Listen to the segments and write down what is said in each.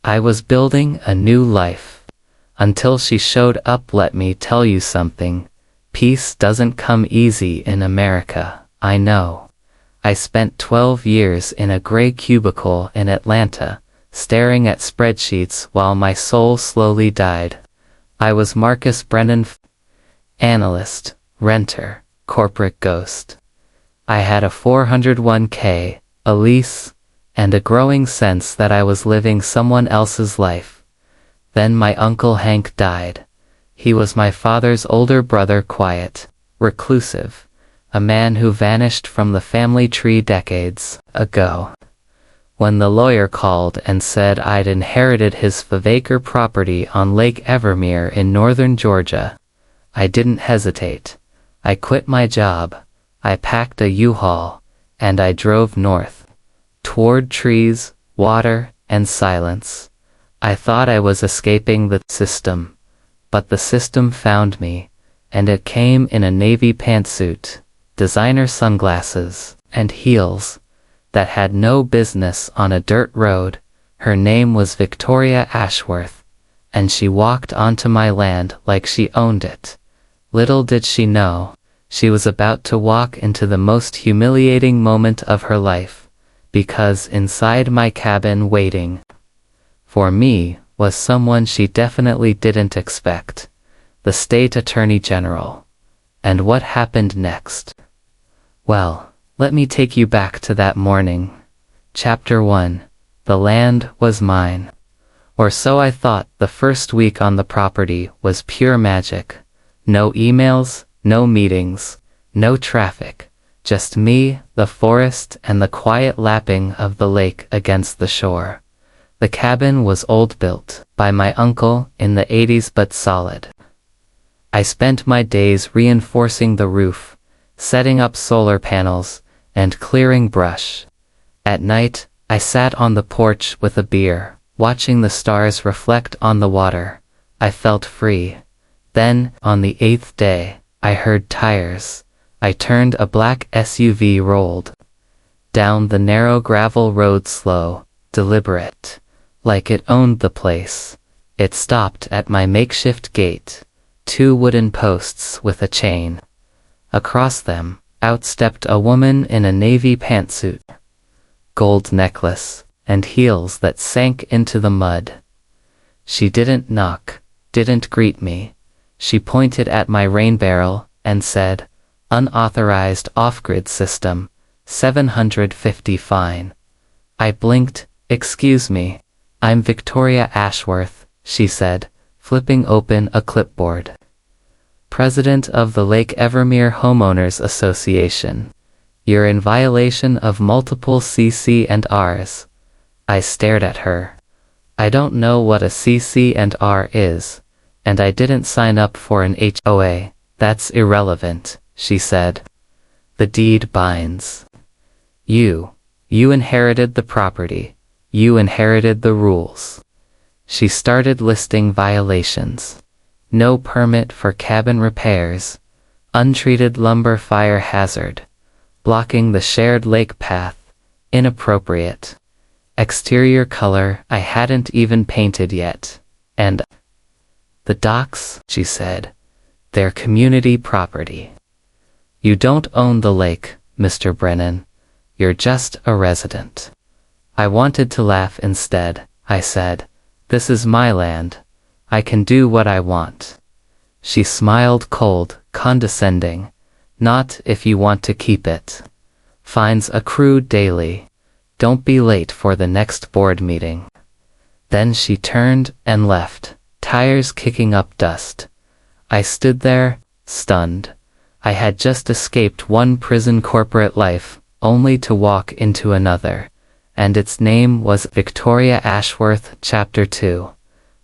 I was building a new life. Until she showed up. Let me tell you something. Peace doesn't come easy in America, I know. I spent 12 years in a gray cubicle in Atlanta, staring at spreadsheets while my soul slowly died. I was Marcus Brennan, analyst, renter, corporate ghost. I had a 401k, a lease, and a growing sense that I was living someone else's life. Then my Uncle Hank died. He was my father's older brother, quiet, reclusive, a man who vanished from the family tree decades ago. When the lawyer called and said I'd inherited his 5-acre property on Lake Evermere in northern Georgia, I didn't hesitate. I quit my job, I packed a U-Haul, and I drove north, toward trees, water, and silence. I thought I was escaping the system. But the system found me, and it came in a navy pantsuit, designer sunglasses, and heels that had no business on a dirt road. Her name was Victoria Ashworth, and she walked onto my land like she owned it. Little did she know, she was about to walk into the most humiliating moment of her life, because inside my cabin waiting for me was someone she definitely didn't expect, the state attorney general. And what happened next? Well, let me take you back to that morning. Chapter 1. The land was mine. Or so I thought. The first week on the property was pure magic. No emails, no meetings, no traffic. Just me, the forest, and the quiet lapping of the lake against the shore. The cabin was old, built by my uncle in the 80s, but solid. I spent my days reinforcing the roof, setting up solar panels, and clearing brush. At night, I sat on the porch with a beer, watching the stars reflect on the water. I felt free. Then, on the 8th day, I heard tires. I turned. A black SUV rolled down the narrow gravel road, slow, deliberate. Like it owned the place. It stopped at my makeshift gate. 2 wooden posts with a chain. Across them, out stepped a woman in a navy pantsuit, gold necklace, and heels that sank into the mud. She didn't knock, didn't greet me. She pointed at my rain barrel and said, "Unauthorized off-grid system, $750 fine." I blinked. "Excuse me. I'm Victoria Ashworth," she said, flipping open a clipboard. "President of the Lake Evermere Homeowners Association. You're in violation of multiple CC&Rs. I stared at her. I don't know what a CC&R is, and I didn't sign up for an HOA. That's irrelevant, she said. The deed binds. You inherited the property. You inherited the rules. She started listing violations. No permit for cabin repairs. Untreated lumber fire hazard. Blocking the shared lake path. Inappropriate. Exterior color I hadn't even painted yet. And the docks, she said. They're community property. You don't own the lake, Mr. Brennan. You're just a resident. I wanted to laugh instead. I said, "This is my land. I can do what I want." She smiled, cold, condescending. "Not if you want to keep it. Fines accrue daily. Don't be late for the next board meeting." Then she turned and left, tires kicking up dust. I stood there, stunned. I had just escaped one prison corporate life, only to walk into another. And its name was Victoria Ashworth. Chapter 2.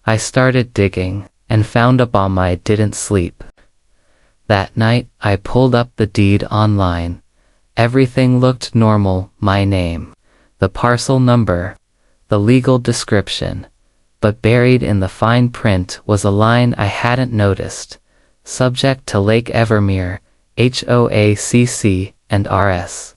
I started digging, and found a bomb. I didn't sleep. That night, I pulled up the deed online. Everything looked normal, my name, the parcel number, the legal description. But buried in the fine print was a line I hadn't noticed. Subject to Lake Evermere, HOA CC and RS.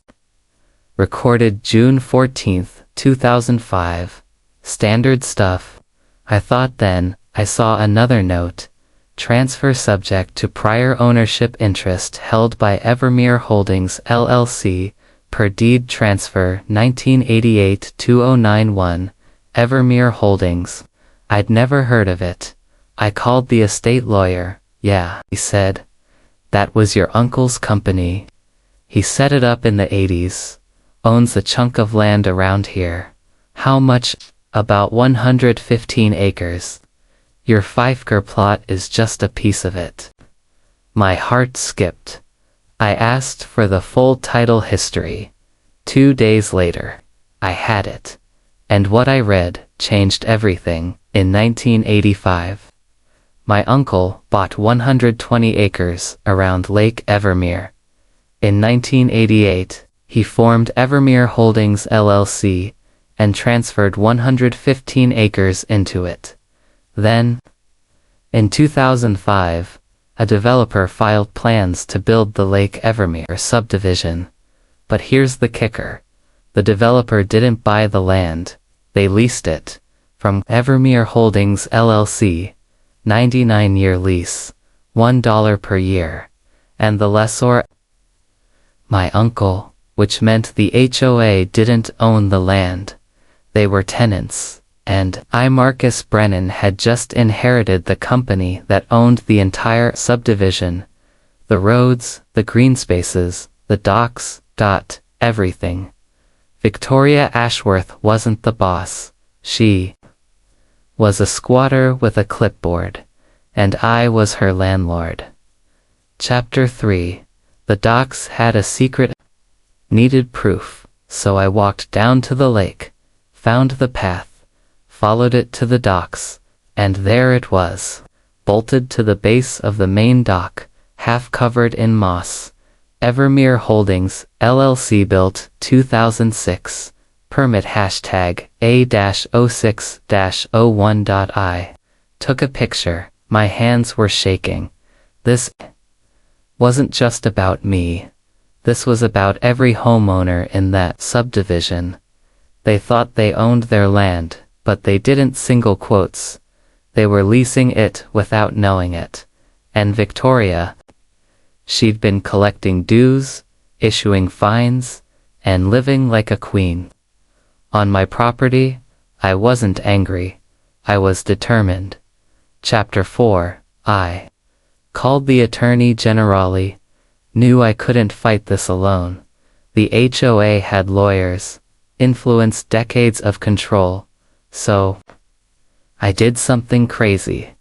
Recorded June 14, 2005. Standard stuff. I thought then. I saw another note. Transfer subject to prior ownership interest held by Evermere Holdings LLC, per deed transfer 1988-2091, Evermere Holdings. I'd never heard of it. I called the estate lawyer. Yeah, he said. That was your uncle's company. He set it up in the 80s. Owns a chunk of land around here. How much? About 115 acres. Your Fifker plot is just a piece of it. My heart skipped. I asked for the full title history. 2 days later, I had it. And what I read changed everything. In 1985, my uncle bought 120 acres around Lake Evermere. In 1988, he formed Evermere Holdings LLC and transferred 115 acres into it. Then, in 2005, a developer filed plans to build the Lake Evermere subdivision. But here's the kicker. The developer didn't buy the land, they leased it from Evermere Holdings LLC, 99-year lease, $1 per year, and the lessor, my uncle, which meant the HOA didn't own the land. They were tenants, and Marcus Brennan had just inherited the company that owned the entire subdivision. The roads, the green spaces, the docks, everything. Victoria Ashworth wasn't the boss. She was a squatter with a clipboard, and I was her landlord. Chapter 3. The docks had a secret. Needed proof, so I walked down to the lake, found the path, followed it to the docks, and there it was, bolted to the base of the main dock, half covered in moss. Evermere Holdings, LLC, built 2006. Permit hashtag A-06-01.I. Took a picture. My hands were shaking. This wasn't just about me. This was about every homeowner in that subdivision. They thought they owned their land, but they didn't. Single quotes. They were leasing it without knowing it. And Victoria, she'd been collecting dues, issuing fines, and living like a queen. On my property, I wasn't angry. I was determined. Chapter 4. I called the Attorney Generale. Knew I couldn't fight this alone. The HOA had lawyers, influenced, decades of control. So I did something crazy.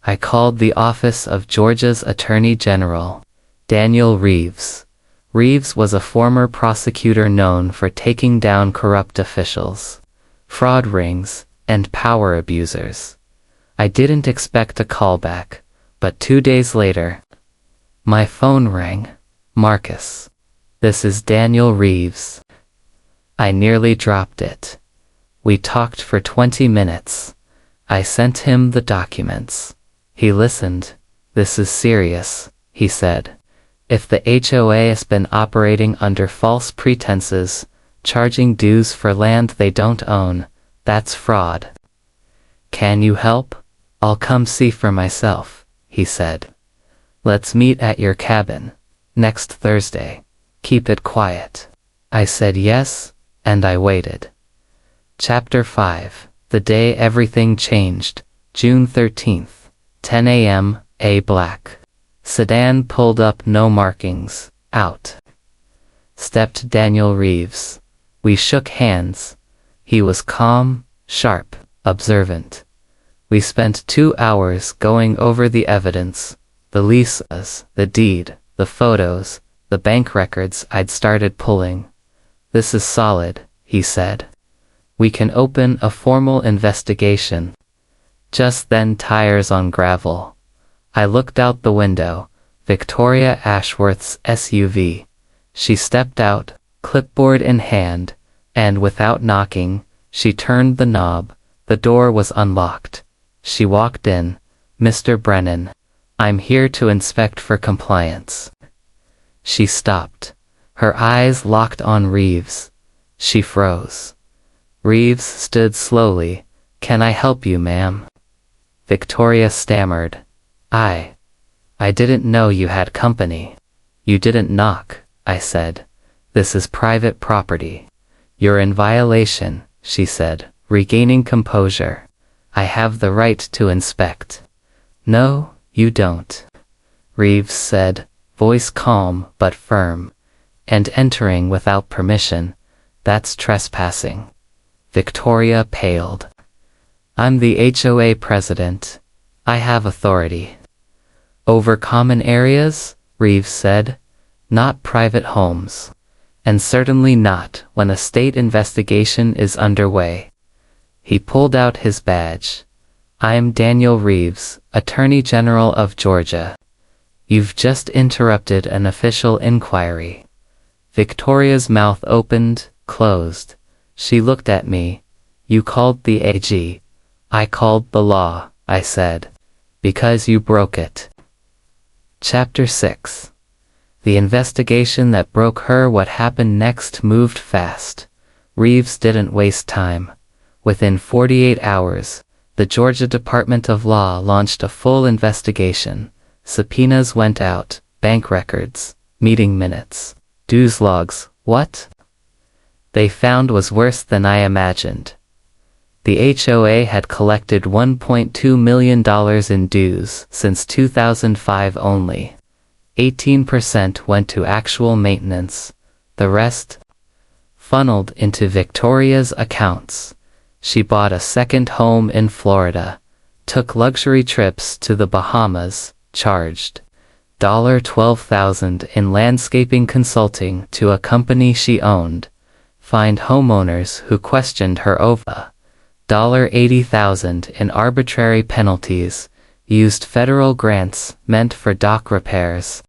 I called the office of Georgia's Attorney General, Daniel Reyes. Reyes was a former prosecutor known for taking down corrupt officials, fraud rings, and power abusers. I didn't expect a callback, but 2 days later, my phone rang. Marcus. This is Daniel Reyes. I nearly dropped it. We talked for 20 minutes. I sent him the documents. He listened. This is serious, he said. If the HOA has been operating under false pretenses, charging dues for land they don't own, that's fraud. Can you help? I'll come see for myself, he said. Let's meet at your cabin next Thursday. Keep it quiet. I said yes, and I waited. Chapter 5. The day everything changed. June 13th, 10 a.m., A black sedan pulled up, no markings. Out stepped Daniel Reyes. We shook hands. He was calm, sharp, observant. We spent 2 hours going over the evidence, the leases, the deed, the photos, the bank records I'd started pulling. This is solid, he said. We can open a formal investigation. Just then, tires on gravel. I looked out the window. Victoria Ashworth's SUV. She stepped out, clipboard in hand, and without knocking, she turned the knob. The door was unlocked. She walked in. Mr. Brennan, I'm here to inspect for compliance. She stopped. Her eyes locked on Reyes. She froze. Reyes stood slowly, Can I help you, ma'am? Victoria stammered. I didn't know you had company. You didn't knock, I said. This is private property. You're in violation, she said, regaining composure. I have the right to inspect. No, you don't, Reeves said, voice calm but firm. And entering without permission, that's trespassing. Victoria paled. I'm the HOA president. I have authority. Over common areas, Reeves said, not private homes. And certainly not when a state investigation is underway. He pulled out his badge. I'm Daniel Reyes, Attorney General of Georgia. You've just interrupted an official inquiry. Victoria's mouth opened, closed. She looked at me. You called the AG. I called the law, I said. Because you broke it. Chapter 6. The investigation that broke her what happened next moved fast. Reeves didn't waste time. Within 48 hours, the Georgia Department of Law launched a full investigation. Subpoenas went out, bank records, meeting minutes, dues logs. What they found was worse than I imagined. The HOA had collected $1.2 million in dues since 2005 only. 18% went to actual maintenance. The rest funneled into Victoria's accounts. She bought a second home in Florida, took luxury trips to the Bahamas, charged $12,000 in landscaping consulting to a company she owned, fined homeowners who questioned her over $80,000 in arbitrary penalties, used federal grants meant for dock repairs,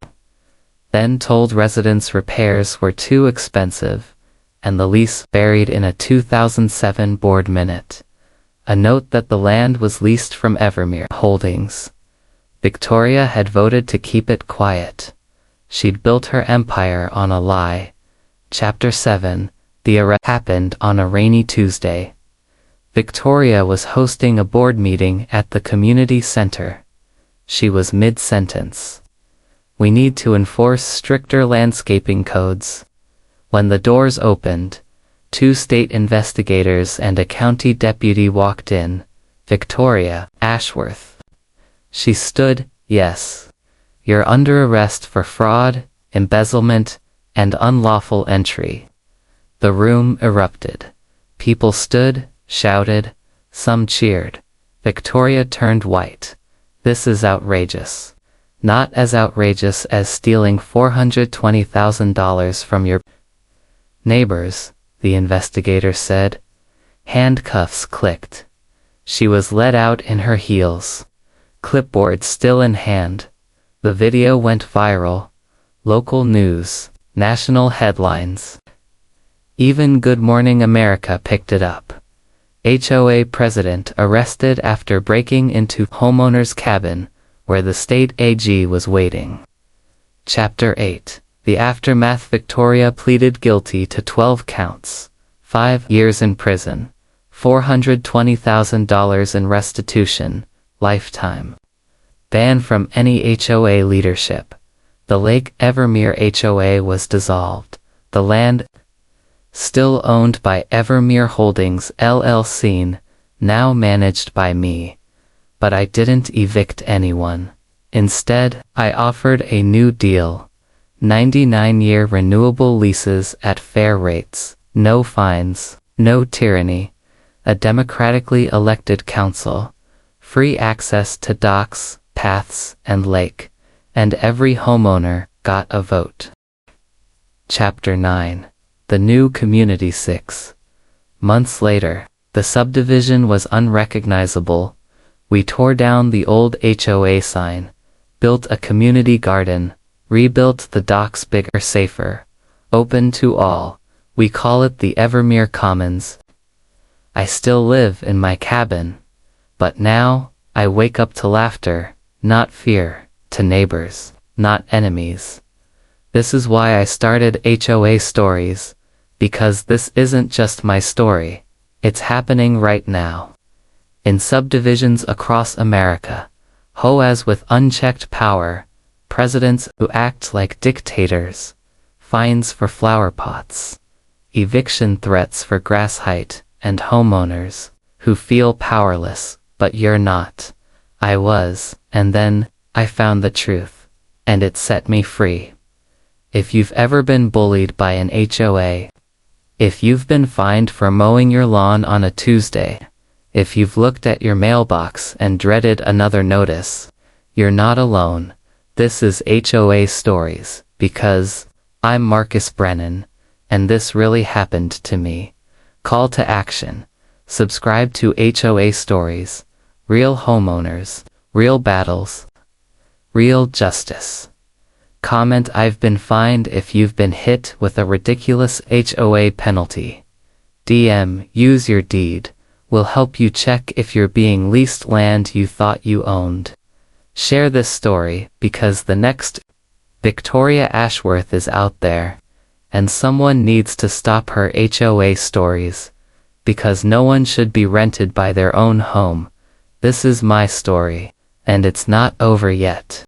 then told residents repairs were too expensive, and the lease buried in a 2007 board minute. A note that the land was leased from Evermere Holdings. Victoria had voted to keep it quiet. She'd built her empire on a lie. Chapter 7. The arrest happened on a rainy Tuesday. Victoria was hosting a board meeting at the community center. She was mid-sentence. We need to enforce stricter landscaping codes. When the doors opened, 2 state investigators and a county deputy walked in. Victoria Ashworth. She stood. Yes. You're under arrest for fraud, embezzlement, and unlawful entry. The room erupted. People stood, shouted, some cheered. Victoria turned white. This is outrageous. Not as outrageous as stealing $420,000 from your neighbors, the investigator said. Handcuffs clicked. She was led out in her heels. Clipboard still in hand. The video went viral. Local news, national headlines. Even Good Morning America picked it up. HOA president arrested after breaking into homeowner's cabin, where the state AG was waiting. Chapter 8. The aftermath. Victoria pleaded guilty to 12 counts, 5 years in prison, $420,000 in restitution, lifetime. Ban from any HOA leadership. The Lake Evermere HOA was dissolved. The land, still owned by Evermere Holdings LLC, now managed by me. But I didn't evict anyone. Instead, I offered a new deal. 99-year renewable leases at fair rates, no fines, no tyranny, a democratically elected council, free access to docks, paths, and lake, and every homeowner got a vote. Chapter 9. The new community. 6 months later, the subdivision was unrecognizable. We tore down the old HOA sign, built a community garden, rebuilt the docks bigger, safer, open to all. We call it the Evermere Commons. I still live in my cabin, but now I wake up to laughter, not fear, to neighbors, not enemies. This is why I started HOA Stories, because this isn't just my story, it's happening right now. In subdivisions across America, HOAs with unchecked power, presidents who act like dictators, fines for flower pots, eviction threats for grass height, and homeowners who feel powerless, but you're not. I was, and then I found the truth, and it set me free. If you've ever been bullied by an HOA, if you've been fined for mowing your lawn on a Tuesday, if you've looked at your mailbox and dreaded another notice, you're not alone. This is HOA Stories, because I'm Marcus Brennan, and this really happened to me. Call to action. Subscribe to HOA Stories. Real homeowners, real battles, real justice. Comment I've been fined if you've been hit with a ridiculous HOA penalty. DM use your deed will help you check if you're being leased land you thought you owned. Share this story because the next Victoria Ashworth is out there, and someone needs to stop her HOA stories, because no one should be rented by their own home. This is my story, and it's not over yet.